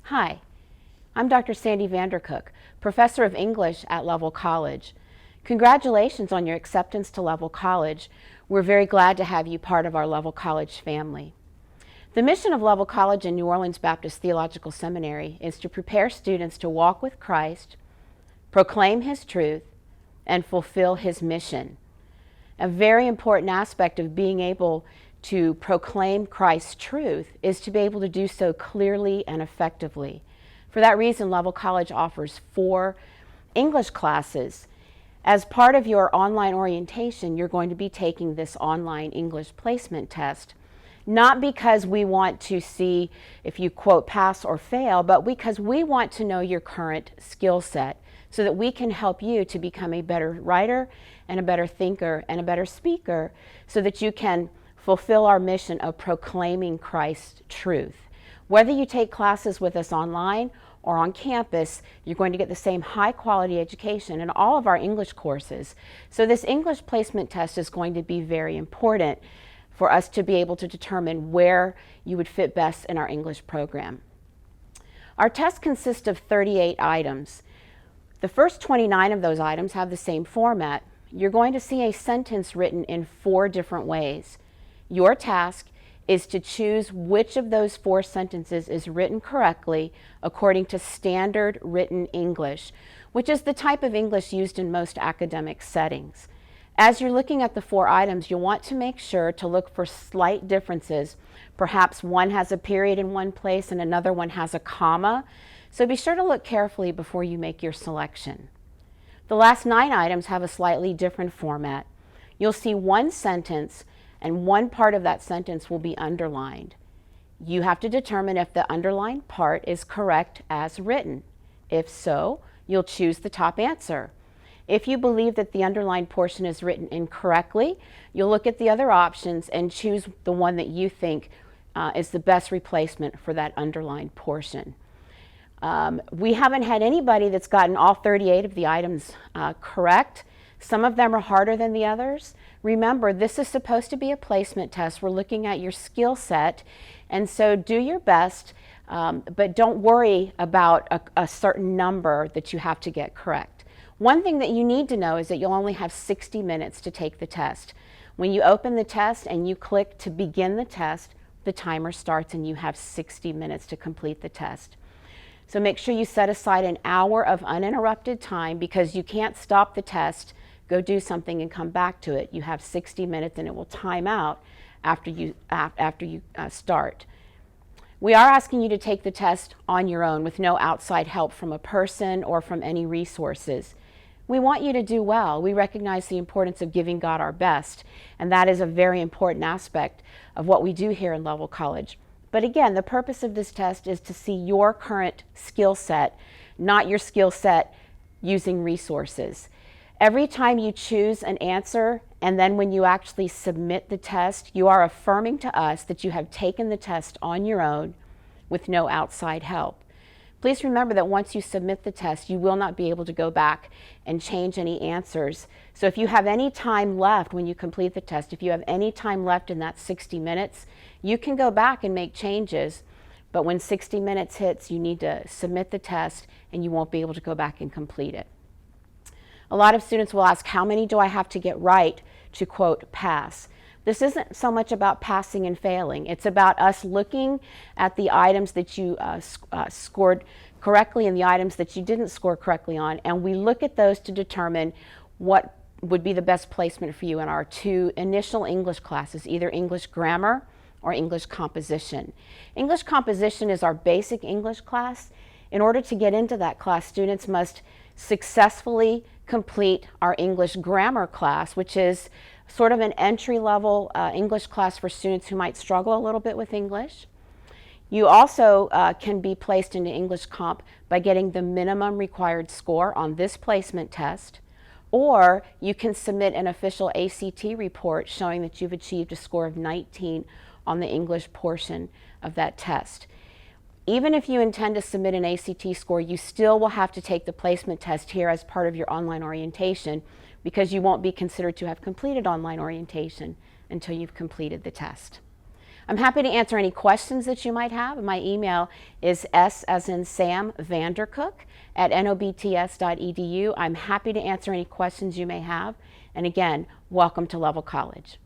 Hi, I'm Dr. Sandy Vandercook, Professor of English at Level College. Congratulations on your acceptance to Level College. We're very glad to have you part of our Level College family. The mission of Level College and New Orleans Baptist Theological Seminary is to prepare students to walk with Christ, proclaim His truth, and fulfill His mission. A very important aspect of being able to proclaim Christ's truth is to be able to do so clearly and effectively. For that reason, Level College offers 4 English classes. As part of your online orientation, you're going to be taking this online English placement test, not because we want to see if you, quote, pass or fail, but because we want to know your current skill set so that we can help you to become a better writer and a better thinker and a better speaker so that you can fulfill our mission of proclaiming Christ's truth. Whether you take classes with us online or on campus, you're going to get the same high quality education in all of our English courses. So this English placement test is going to be very important for us to be able to determine where you would fit best in our English program. Our test consists of 38 items. The first 29 of those items have the same format. You're going to see a sentence written in 4 different ways. Your task is to choose which of those 4 sentences is written correctly according to standard written English, which is the type of English used in most academic settings. As you're looking at the 4 items, you'll want to make sure to look for slight differences. Perhaps one has a period in one place and another one has a comma. So be sure to look carefully before you make your selection. The last 9 items have a slightly different format. You'll see one sentence and one part of that sentence will be underlined. You have to determine if the underlined part is correct as written. If so, you'll choose the top answer. If you believe that the underlined portion is written incorrectly, you'll look at the other options and choose the one that you think is the best replacement for that underlined portion. We haven't had anybody that's gotten all 38 of the items correct. Some of them are harder than the others. Remember, this is supposed to be a placement test. We're looking at your skill set, and so do your best, but don't worry about a certain number that you have to get correct. One thing that you need to know is that you'll only have 60 minutes to take the test. When you open the test and you click to begin the test, the timer starts and you have 60 minutes to complete the test. So make sure you set aside an hour of uninterrupted time because you can't stop the test, go do something and come back to it. You have 60 minutes and it will time out after you start. We are asking you to take the test on your own with no outside help from a person or from any resources. We want you to do well. We recognize the importance of giving God our best, and that is a very important aspect of what we do here in Level College. But again, the purpose of this test is to see your current skill set, not your skill set using resources. Every time you choose an answer and then when you actually submit the test, you are affirming to us that you have taken the test on your own with no outside help. Please remember that once you submit the test, you will not be able to go back and change any answers. So if you have any time left when you complete the test, if you have any time left in that 60 minutes, you can go back and make changes. But when 60 minutes hits, you need to submit the test and you won't be able to go back and complete it. A lot of students will ask, how many do I have to get right to, quote, pass? This isn't so much about passing and failing. It's about us looking at the items that you scored correctly and the items that you didn't score correctly on, and we look at those to determine what would be the best placement for you in our 2 initial English classes, either English grammar or English composition. English composition is our basic English class. In order to get into that class, students must successfully complete our English grammar class, which is sort of an entry-level English class for students who might struggle a little bit with English. You also can be placed into English Comp by getting the minimum required score on this placement test, or you can submit an official ACT report showing that you've achieved a score of 19 on the English portion of that test. Even if you intend to submit an ACT score, you still will have to take the placement test here as part of your online orientation because you won't be considered to have completed online orientation until you've completed the test. I'm happy to answer any questions that you might have. My email is S as in Sam Vandercook at nobts.edu. I'm happy to answer any questions you may have. And again, welcome to Level College.